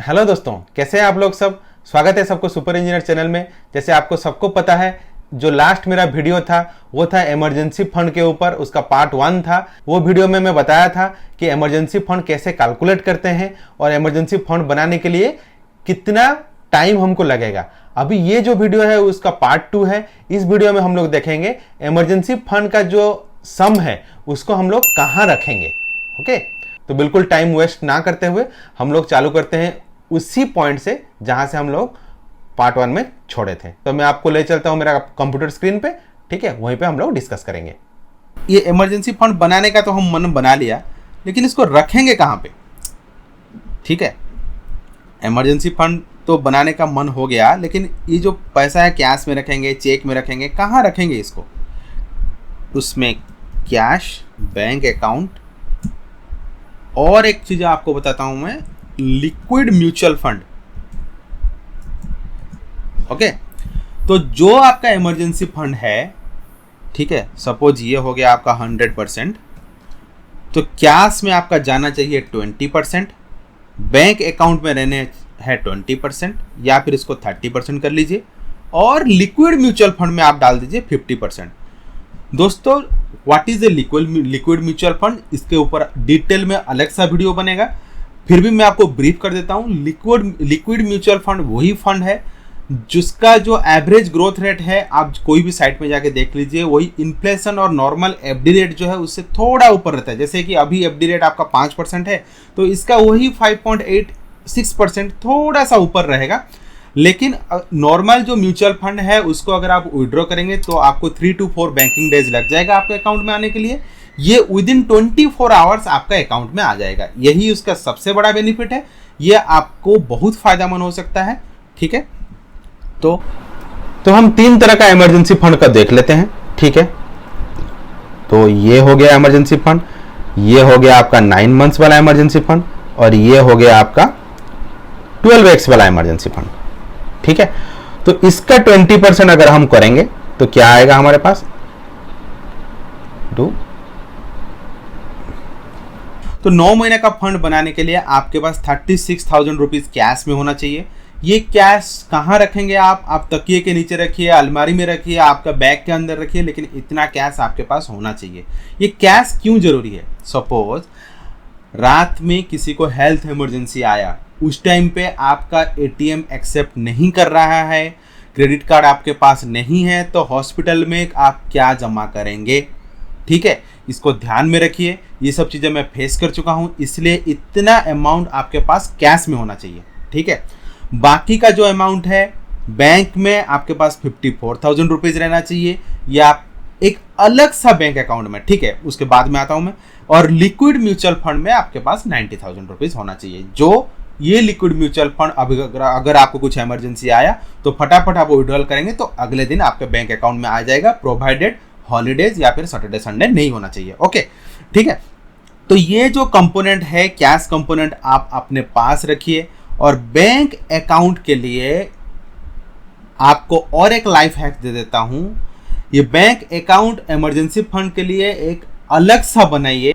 Hello दोस्तों, कैसे हैं आप लोग सब। स्वागत है सबको सुपर इंजीनियर चैनल में। जैसे आपको सबको पता है, जो लास्ट मेरा वीडियो था वो था इमरजेंसी फंड के ऊपर, उसका पार्ट 1 था। वो वीडियो में मैं बताया था कि इमरजेंसी फंड कैसे कैलकुलेट करते हैं और इमरजेंसी फंड बनाने के लिए कितना टाइम हमको लगेगा। अभी ये जो वीडियो है उसका पार्ट 2 है। इस वीडियो में हम लोग देखेंगे इमरजेंसी फंड का जो सम है उसको हम लोग कहाँ रखेंगे। ओके, तो बिल्कुल टाइम वेस्ट ना करते हुए हम लोग चालू करते हैं उसी पॉइंट से जहां से हम लोग पार्ट 1 में छोड़े थे। तो मैं आपको ले चलता हूं मेरा कंप्यूटर स्क्रीन पे, ठीक है, वहीं पे हम लोग डिस्कस करेंगे। ये इमरजेंसी फंड बनाने का तो हम मन बना लिया, लेकिन इसको रखेंगे कहां पे। ठीक है, इमरजेंसी फंड तो बनाने का मन हो गया, लेकिन ये जो पैसा है कैश में रखेंगे, चेक में रखेंगे, कहां रखेंगे इसको। उसमें कैश, बैंक अकाउंट, और एक चीज आपको बताता हूं मैं, लिक्विड म्यूचुअल फंड। ओके, तो जो आपका इमरजेंसी फंड है, ठीक है, सपोज ये हो गया आपका 100%, तो कैश में आपका जाना चाहिए 20%, बैंक अकाउंट में रहने है 20%, या फिर इसको 30% कर लीजिए, और लिक्विड म्यूचुअल फंड में आप डाल दीजिए 50%। दोस्तों, what is a liquid mutual fund, इसके ऊपर डिटेल में अलग सा वीडियो बनेगा, फिर भी मैं आपको ब्रीफ कर देता हूं। लिक्विड म्यूचुअल फंड वही फंड है जिसका जो एवरेज ग्रोथ रेट है, आप कोई भी साइट में जाके देख लीजिए, वही इन्फ्लेशन और नॉर्मल एफडी रेट जो है उससे थोड़ा ऊपर रहता है। जैसे कि अभी एफडी रेट आपका 5% है, तो इसका वही 5.86%, थोड़ा सा ऊपर रहेगा। लेकिन नॉर्मल जो म्यूचुअल फंड है उसको अगर आप विड्रॉ करेंगे तो आपको 3 to 4 बैंकिंग डेज लग जाएगा आपके अकाउंट में आने के लिए। ये विदिन 24 आवर्स आपका अकाउंट में आ जाएगा। यही उसका सबसे बड़ा बेनिफिट है। ये आपको बहुत फायदेमंद हो सकता है। ठीक है, तो हम 3 तरह का इमरजेंसी फंड का देख लेते हैं। ठीक है, तो ये हो गया इमरजेंसी फंड, ये हो गया आपका 9 मंथ्स वाला इमरजेंसी फंड, और ये हो गया आपका 12x वाला इमरजेंसी फंड। ठीक है, तो इसका 20% अगर हम करेंगे तो क्या आएगा हमारे पास, तो 9 महीने का फंड बनाने के लिए आपके पास 36,000 रुपीज कैश में होना चाहिए। ये कैश कहां रखेंगे आप तकिए के नीचे रखिए, अलमारी में रखिए, आपका बैग के अंदर रखिए, लेकिन इतना कैश आपके पास होना चाहिए। ये कैश क्यों जरूरी है, सपोज रात में किसी को हेल्थ इमरजेंसी आया, उस टाइम पे आपका एटीएम एक्सेप्ट नहीं कर रहा है, क्रेडिट कार्ड आपके पास नहीं है, तो हॉस्पिटल में आप क्या जमा करेंगे। ठीक है, इसको ध्यान में रखिए। ये सब चीज़ें मैं फेस कर चुका हूं, इसलिए इतना अमाउंट आपके पास कैश में होना चाहिए। ठीक है, बाकी का जो अमाउंट है बैंक में आपके पास 54,000 रुपीज़ रहना चाहिए, या एक अलग सा बैंक अकाउंट में। ठीक है, उसके बाद में आता हूं मैं। और लिक्विड म्यूचुअल फंड में आपके पास 90,000 रुपीज़ होना चाहिए। जो ये लिक्विड म्यूचुअल फंड अगर आपको कुछ इमरजेंसी आया तो फटाफट आप विड्रॉल करेंगे तो अगले दिन आपके बैंक अकाउंट में आ जाएगा, प्रोवाइडेड हॉलीडेज या फिर सैटरडे संडे नहीं होना चाहिए। ओके, ठीक है, तो ये जो कंपोनेंट है कैश कंपोनेंट आप अपने पास रखिए। और बैंक अकाउंट के लिए आपको और एक लाइफ हैक दे देता हूं। ये बैंक अकाउंट इमरजेंसी फंड के लिए एक अलग सा बनाइए।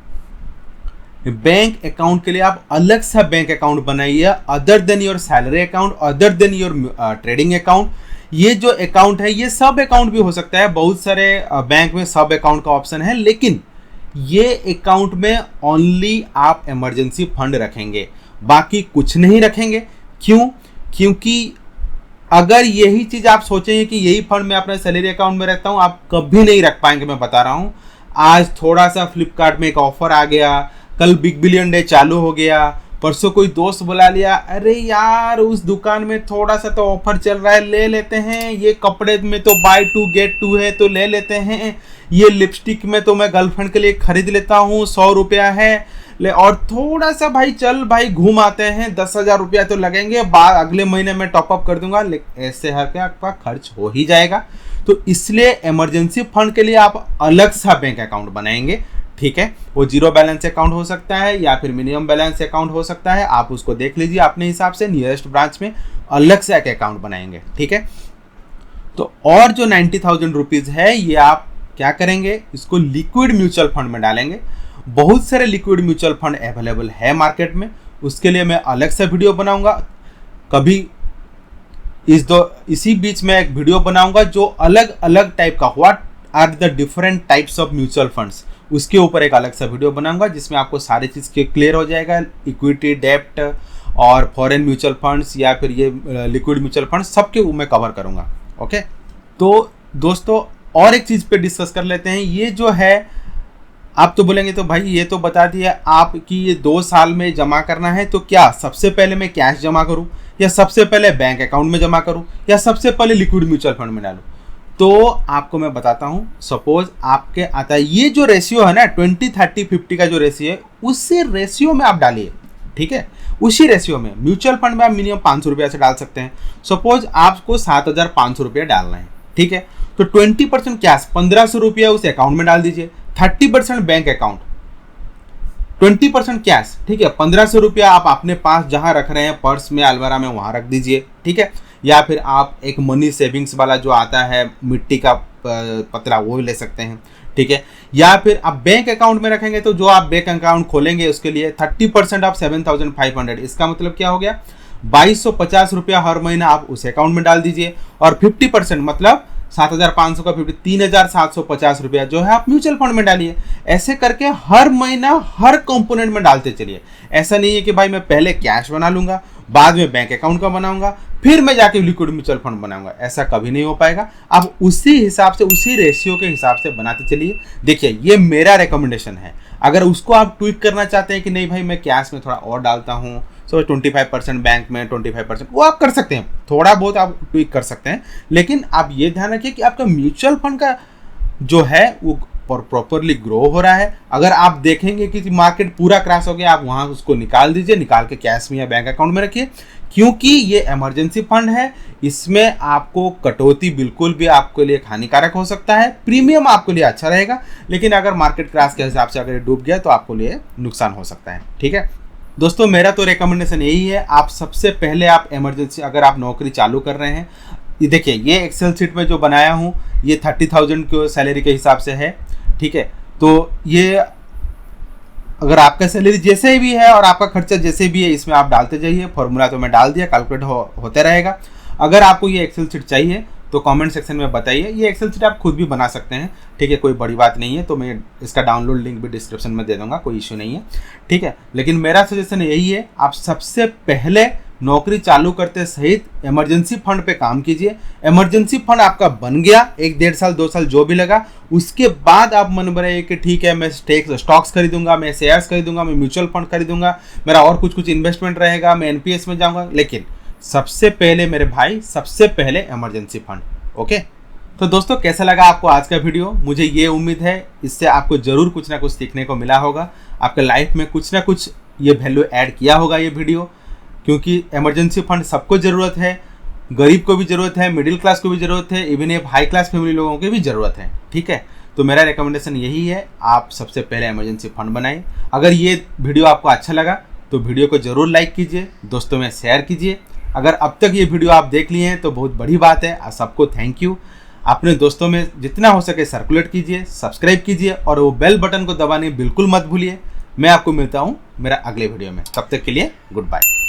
बैंक अकाउंट के लिए आप अलग सा बैंक अकाउंट बनाइए, other than your salary account, other than your trading account. ये जो अकाउंट है ये सब अकाउंट भी हो सकता है, बहुत सारे बैंक में सब अकाउंट का ऑप्शन है, लेकिन ये अकाउंट में ओनली आप इमरजेंसी फंड रखेंगे, बाकी कुछ नहीं रखेंगे। क्यों? क्योंकि अगर यही चीज आप सोचेंगे कि यही फंड मैं अपने सैलरी अकाउंट में रखता हूं, आप कभी नहीं रख पाएंगे। मैं बता रहा हूं, आज थोड़ा सा फ्लिपकार्ट में एक ऑफर आ गया, कल बिग बिलियन डे चालू हो गया, परसों कोई दोस्त बुला लिया, अरे यार उस दुकान में थोड़ा सा तो ऑफर चल रहा है, ले लेते हैं। ये कपड़े में तो बाय 2 get 2 है तो ले लेते हैं। ये लिपस्टिक में तो मैं गर्लफ्रेंड के लिए खरीद लेता हूँ, 100 रुपया है, और थोड़ा सा भाई चल भाई घूम आते हैं, 10,000 रुपया तो लगेंगे, अगले महीने में टॉपअप कर दूंगा। ऐसे हर के आपका खर्च हो ही जाएगा। तो इसलिए इमरजेंसी फंड के लिए आप अलग सा बैंक अकाउंट बनाएंगे। ठीक है, वो 0 बैलेंस अकाउंट हो सकता है या फिर मिनिमम बैलेंस अकाउंट हो सकता है, आप उसको देख लीजिए अपने हिसाब से। नियरेस्ट ब्रांच में अलग से एक अकाउंट बनाएंगे। ठीक है, तो और जो 90,000 रुपीज है ये आप क्या करेंगे, इसको लिक्विड म्यूचुअल फंड में डालेंगे। बहुत सारे लिक्विड म्यूचुअल फंड अवेलेबल है मार्केट में, उसके लिए मैं अलग से वीडियो बनाऊंगा। कभी इसी बीच में एक वीडियो बनाऊंगा जो अलग अलग टाइप का what are the different types of mutual funds, उसके ऊपर एक अलग सा वीडियो बनाऊंगा जिसमें आपको सारी चीज़ के क्लियर हो जाएगा। इक्विटी, डेप्ट और फॉरेन म्यूचुअल फंड्स या फिर ये लिक्विड म्यूचुअल फंड्स सबके मैं कवर करूंगा। ओके, तो दोस्तों और एक चीज़ पे डिस्कस कर लेते हैं। ये जो है आप तो बोलेंगे तो भाई ये तो बता दिया आप कि ये 2 साल में जमा करना है, तो क्या सबसे पहले मैं कैश जमा करूं या सबसे पहले बैंक अकाउंट में जमा करूं या सबसे पहले लिक्विड म्यूचुअल फंड में डालूं? तो आपको मैं बताता हूं। सपोज आपके आता है ये जो रेशियो है ना 20-30-50 का जो रेशियो है, उसी रेशियो में आप डालिए। ठीक है, उसी रेशियो में म्यूचुअल फंड में आप मिनिमम 500 रुपया से डाल सकते हैं। सपोज आपको 7,500 रुपया डालना है, ठीक है, तो 20% कैश 1,500 रुपया उस अकाउंट में डाल दीजिए, 30% बैंक अकाउंट, 20% कैश। ठीक है, 1,500 रुपया आप अपने पास जहां रख रहे हैं, पर्स में, अलमारा में, वहां रख दीजिए। ठीक है, या फिर आप एक मनी सेविंग्स वाला जो आता है मिट्टी का पतला, वो ले सकते हैं। ठीक है, या फिर आप बैंक अकाउंट में रखेंगे तो जो आप बैंक अकाउंट खोलेंगे उसके लिए 30% ऑफ 7,500, इसका मतलब क्या हो गया 2,250 रुपया हर महीना आप उस अकाउंट में डाल दीजिए, और 50% मतलब 7,500 का 50 3,750 रुपया जो है आप म्यूचुअल फंड में डालिए। ऐसे करके हर महीना हर कंपोनेंट में डालते चलिए। ऐसा नहीं है कि भाई मैं पहले कैश बना लूंगा, बाद में बैंक अकाउंट का बनाऊंगा, फिर मैं जाके लिक्विड म्यूचुअल फंड बनाऊंगा, ऐसा कभी नहीं हो पाएगा। आप उसी हिसाब से, उसी रेशियो के हिसाब से बनाते चलिए। देखिए ये मेरा रिकमेंडेशन है, अगर उसको आप ट्वीक करना चाहते हैं कि नहीं भाई मैं कैश में थोड़ा और डालता हूँ, सो 25% बैंक में, 25%, वो आप कर सकते हैं, थोड़ा बहुत आप ट्वीक कर सकते हैं। लेकिन आप ये ध्यान रखिए कि आपका म्यूचुअल फंड का जो है वो प्रॉपरली ग्रो हो रहा है। अगर आप देखेंगे कि मार्केट पूरा क्रैश हो गया, आप वहां उसको निकाल दीजिए, निकाल के कैश में या बैंक अकाउंट में रखिए, क्योंकि ये इमरजेंसी फंड है। इसमें आपको कटौती बिल्कुल भी आपके लिए हानिकारक हो सकता है। प्रीमियम आपके लिए अच्छा रहेगा, लेकिन अगर मार्केट क्रैश के हिसाब से अगर डूब गया तो आपको लिए नुकसान हो सकता है। ठीक है दोस्तों, मेरा तो रिकमेंडेशन यही है, आप सबसे पहले आप इमरजेंसी, अगर आप नौकरी चालू कर रहे हैं, ये देखिए ये एक्सेल शीट में जो बनाया हूँ ये 30,000 की सैलरी के हिसाब से है। ठीक है, तो ये अगर आपका सैलरी जैसे भी है और आपका खर्चा जैसे भी है, इसमें आप डालते जाइए। फॉर्मूला तो मैं डाल दिया, कैलकुलेट होते रहेगा। अगर आपको ये एक्सेल शीट चाहिए तो कमेंट सेक्शन में बताइए। ये एक्सेल शीट आप खुद भी बना सकते हैं, ठीक है, कोई बड़ी बात नहीं है। तो मैं इसका डाउनलोड लिंक भी डिस्क्रिप्शन में दे दूंगा, कोई इश्यू नहीं है। ठीक है, लेकिन मेरा सजेशन यही है, आप सबसे पहले नौकरी चालू करते सहित इमरजेंसी फंड पे काम कीजिए। इमरजेंसी फंड आपका बन गया, 1-1.5 साल 2 साल जो भी लगा, उसके बाद आप मन बनाइए कि ठीक है मैं स्टॉक्स खरीदूंगा, मैं शेयर्स खरीदूंगा, मैं म्यूचुअल फंड खरीदूंगा, मेरा और कुछ इन्वेस्टमेंट रहेगा, मैं एनपीएस में जाऊंगा। लेकिन सबसे पहले मेरे भाई, सबसे पहले इमरजेंसी फंड। ओके, तो दोस्तों कैसा लगा आपको आज का वीडियो? मुझे ये उम्मीद है इससे आपको जरूर कुछ ना कुछ सीखने को मिला होगा, आपके लाइफ में कुछ ना कुछ ये वैल्यू ऐड किया होगा ये वीडियो। क्योंकि इमरजेंसी फंड सबको ज़रूरत है, गरीब को भी ज़रूरत है, मिडिल क्लास को भी ज़रूरत है, इवन एक हाई क्लास फैमिली लोगों की भी ज़रूरत है। ठीक है, तो मेरा रिकमेंडेशन यही है, आप सबसे पहले इमरजेंसी फंड बनाएं। अगर ये वीडियो आपको अच्छा लगा तो वीडियो को ज़रूर लाइक कीजिए, दोस्तों में शेयर कीजिए। अगर अब तक ये वीडियो आप देख लिए हैं तो बहुत बड़ी बात है, सबको थैंक यू। अपने दोस्तों में जितना हो सके सर्कुलेट कीजिए, सब्सक्राइब कीजिए और वो बेल बटन को दबाने बिल्कुल मत भूलिए। मैं आपको मिलता हूँ मेरा अगले वीडियो में, तब तक के लिए गुड बाय।